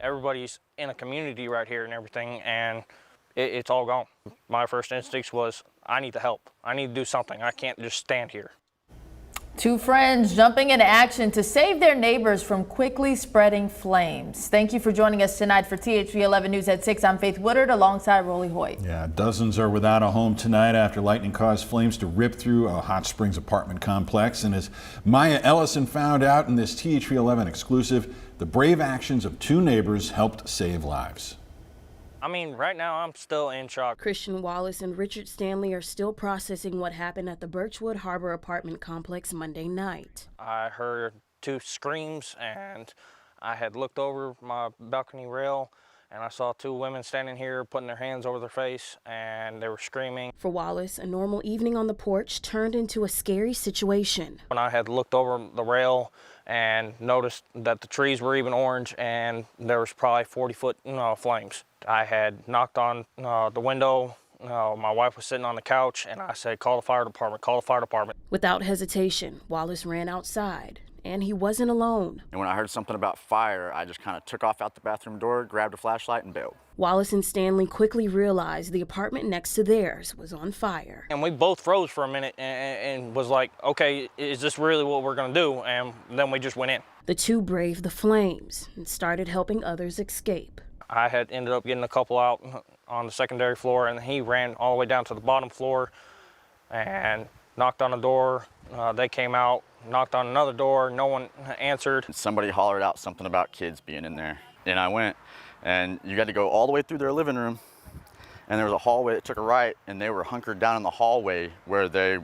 everybody's in a community right here and everything, and it's all gone. My first instinct was, I need to help. I need to do something. I can't just stand here. Two friends jumping into action to save their neighbors from quickly spreading flames. Thank you for joining us tonight for THV 11 News at 6. I'm Faith Woodard alongside Rolly Hoyt. Yeah, dozens are without a home tonight after lightning caused flames to rip through a Hot Springs apartment complex. And as Maya Ellison found out in this THV 11 exclusive, the brave actions of two neighbors helped save lives. I mean, right now I'm still in shock. Christian Wallace and Richard Stanley are still processing what happened at the Birchwood Harbor apartment complex Monday night. I heard two screams, and I had looked over my balcony rail, and I saw two women standing here putting their hands over their face, and they were screaming. For Wallace, a normal evening on the porch turned into a scary situation. When I had looked over the rail and noticed that the trees were even orange, and there was probably 40-foot flames. I had knocked on the window. My wife was sitting on the couch, and I said, call the fire department, call the fire department. Without hesitation, Wallace ran outside, and he wasn't alone. And when I heard something about fire, I just kind of took off out the bathroom door, grabbed a flashlight, and bailed. Wallace and Stanley quickly realized the apartment next to theirs was on fire. And we both froze for a minute and was like, okay, is this really what we're gonna do? And then we just went in. The two braved the flames and started helping others escape. I had ended up getting a couple out on the secondary floor, and he ran all the way down to the bottom floor and knocked on the door. They came out, knocked on another door, no one answered. Somebody hollered out something about kids being in there. And I went, and you got to go all the way through their living room, and there was a hallway that took a right, and they were hunkered down in the hallway where they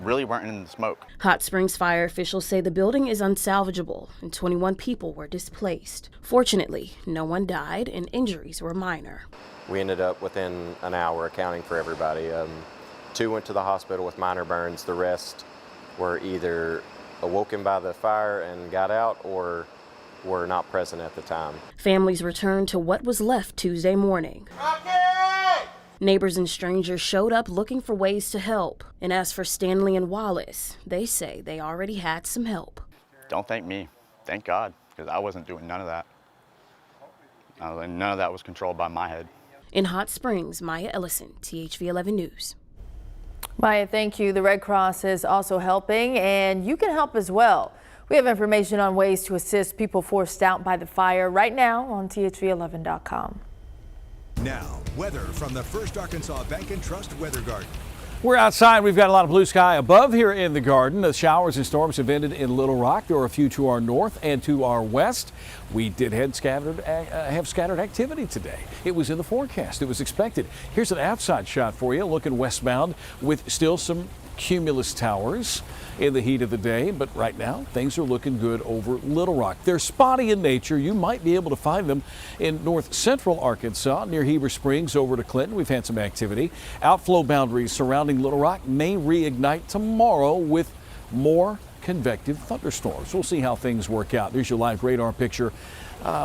really weren't in the smoke. Hot Springs fire officials say the building is unsalvageable and 21 people were displaced. Fortunately, no one died and injuries were minor. We ended up within an hour accounting for everybody. Two went to the hospital with minor burns. The rest were either awoken by the fire and got out or were not present at the time. Families returned to what was left Tuesday morning. Neighbors and strangers showed up looking for ways to help. And as for Stanley and Wallace, they say they already had some help. Don't thank me, thank God, because I wasn't doing none of that. None of that was controlled by my head. In Hot Springs, Maya Ellison, THV 11 News. Maya, thank you. The Red Cross is also helping, and you can help as well. We have information on ways to assist people forced out by the fire right now on THV11.com. Now, weather from the First Arkansas Bank and Trust Weather Garden. We're outside. We've got a lot of blue sky above here in the garden. The showers and storms have ended in Little Rock. There are a few to our north and to our west. We did have scattered activity today. It was in the forecast. It was expected. Here's an outside shot for you, looking westbound with still some cumulus towers in the heat of the day, but right now things are looking good over Little Rock. They're spotty in nature. You might be able to find them in north central Arkansas near Heber Springs over to Clinton. We've had some activity. Outflow boundaries surrounding Little Rock may reignite tomorrow with more convective thunderstorms. We'll see how things work out. There's your live radar picture.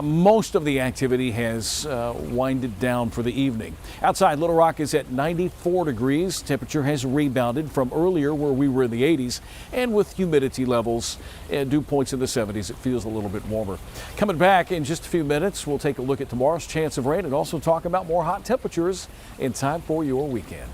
Most of the activity has winded down for the evening. Outside, Little Rock is at 94 degrees. Temperature has rebounded from earlier where we were in the 80s. And with humidity levels and dew points in the 70s, it feels a little bit warmer. Coming back in just a few minutes, we'll take a look at tomorrow's chance of rain and also talk about more hot temperatures in time for your weekend.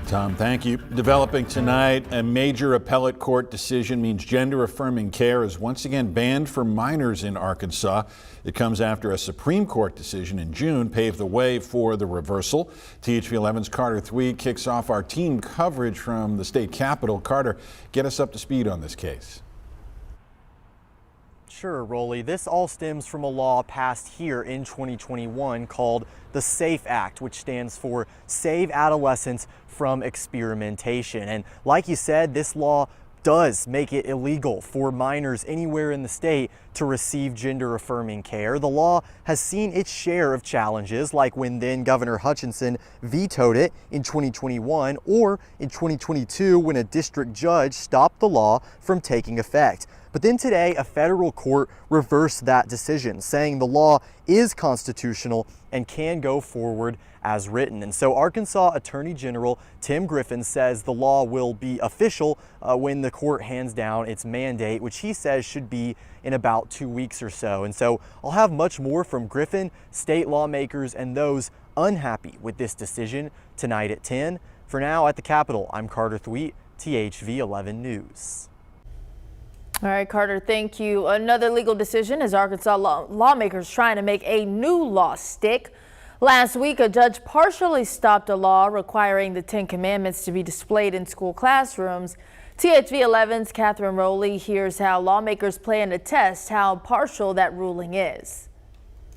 Tom, thank you. Developing tonight, a major appellate court decision means gender-affirming care is once again banned for minors in Arkansas. It comes after a Supreme Court decision in June paved the way for the reversal. THV 11's Carter Thweed kicks off our team coverage from the state capitol. Carter, get us up to speed on this case. Sure, Rolly. This all stems from a law passed here in 2021 called the SAFE Act, which stands for Save Adolescents from Experimentation. And like you said, this law does make it illegal for minors anywhere in the state to receive gender-affirming care. The law has seen its share of challenges, like when then Governor Hutchinson vetoed it in 2021, or in 2022 when a district judge stopped the law from taking effect. But then today, a federal court reversed that decision, saying the law is constitutional and can go forward as written. And so Arkansas Attorney General Tim Griffin says the law will be official when the court hands down its mandate, which he says should be in about 2 weeks or so. And so I'll have much more from Griffin, state lawmakers, and those unhappy with this decision tonight at 10. For now, at the Capitol, I'm Carter Thweet, THV 11 News. All right, Carter, thank you. Another legal decision as Arkansas lawmakers trying to make a new law stick. Last week, a judge partially stopped a law requiring the 10 Commandments to be displayed in school classrooms. THV 11's Catherine Rowley hears how lawmakers plan to test how partial that ruling is.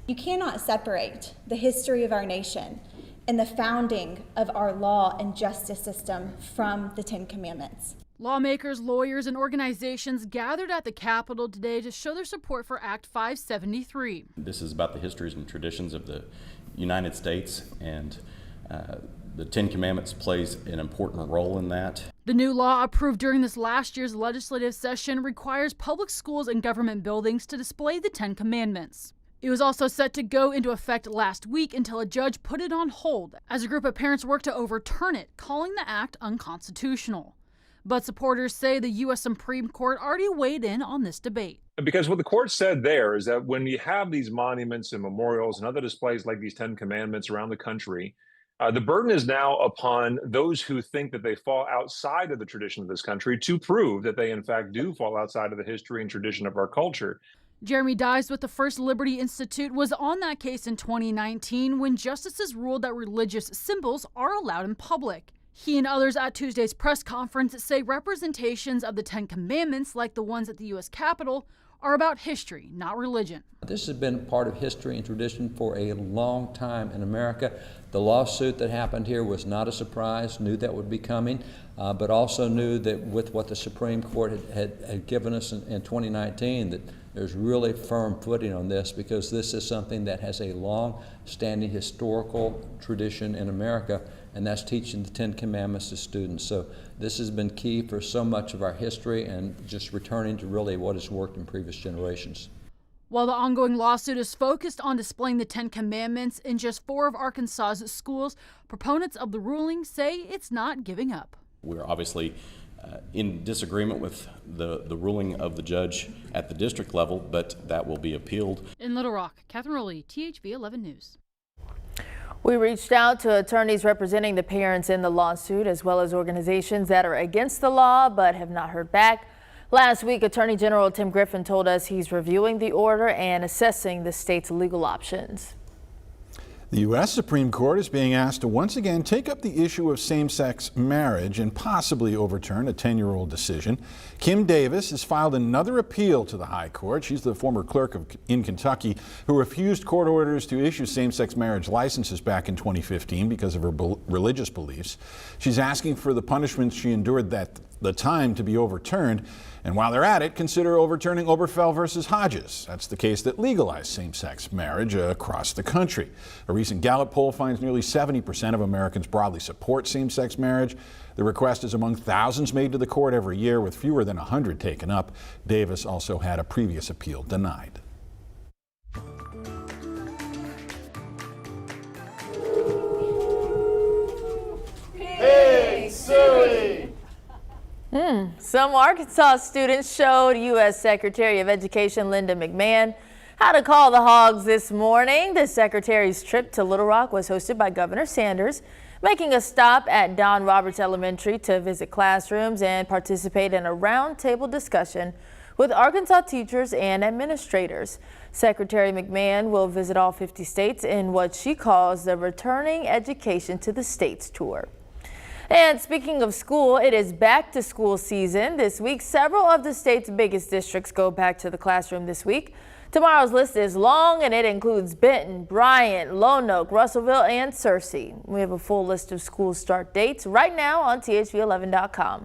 You cannot separate the history of our nation and the founding of our law and justice system from the 10 Commandments. Lawmakers, lawyers, and organizations gathered at the Capitol today to show their support for Act 573. This is about the histories and traditions of the United States, and the 10 Commandments plays an important role in that. The new law approved during this last year's legislative session requires public schools and government buildings to display the 10 Commandments. It was also set to go into effect last week until a judge put it on hold as a group of parents worked to overturn it, calling the act unconstitutional. But supporters say the U.S. Supreme Court already weighed in on this debate. Because what the court said there is that when you have these monuments and memorials and other displays like these 10 Commandments around the country, the burden is now upon those who think that they fall outside of the tradition of this country to prove that they in fact do fall outside of the history and tradition of our culture. Jeremy Dyes with the First Liberty Institute was on that case in 2019 when justices ruled that religious symbols are allowed in public. He and others at Tuesday's press conference say representations of the 10 Commandments, like the ones at the U.S. Capitol, are about history, not religion. This has been part of history and tradition for a long time in America. The lawsuit that happened here was not a surprise, knew that would be coming, but also knew that with what the Supreme Court had given us in 2019, that there's really firm footing on this, because this is something that has a long-standing historical tradition in America, and that's teaching the 10 Commandments to students. So this has been key for so much of our history and just returning to really what has worked in previous generations. While the ongoing lawsuit is focused on displaying the 10 Commandments in just 4 of Arkansas's schools, proponents of the ruling say it's not giving up. We're obviously in disagreement with the ruling of the judge at the district level, but that will be appealed. In Little Rock, Catherine Rowley, THV 11 News. We reached out to attorneys representing the parents in the lawsuit, as well as organizations that are against the law but have not heard back. Last week, Attorney General Tim Griffin told us he's reviewing the order and assessing the state's legal options. The U.S. Supreme Court is being asked to once again take up the issue of same-sex marriage and possibly overturn a 10-year-old decision. Kim Davis has filed another appeal to the High Court. She's the former clerk in Kentucky who refused court orders to issue same-sex marriage licenses back in 2015 because of her religious beliefs. She's asking for the punishments she endured at the time to be overturned. And while they're at it, consider overturning Obergefell versus Hodges. That's the case that legalized same-sex marriage across the country. A recent Gallup poll finds nearly 70% of Americans broadly support same-sex marriage. The request is among thousands made to the court every year, with fewer than 100 taken up. Davis also had a previous appeal denied. Hey, Suey! Some Arkansas students showed U.S. Secretary of Education Linda McMahon how to call the hogs this morning. The Secretary's trip to Little Rock was hosted by Governor Sanders, making a stop at Don Roberts Elementary to visit classrooms and participate in a roundtable discussion with Arkansas teachers and administrators. Secretary McMahon will visit all 50 states in what she calls the Returning Education to the States tour. And speaking of school, it is back to school season. This week, several of the state's biggest districts go back to the classroom this week. Tomorrow's list is long, and it includes Benton, Bryant, Lone Oak, Russellville, and Searcy. We have a full list of school start dates right now on THV11.com.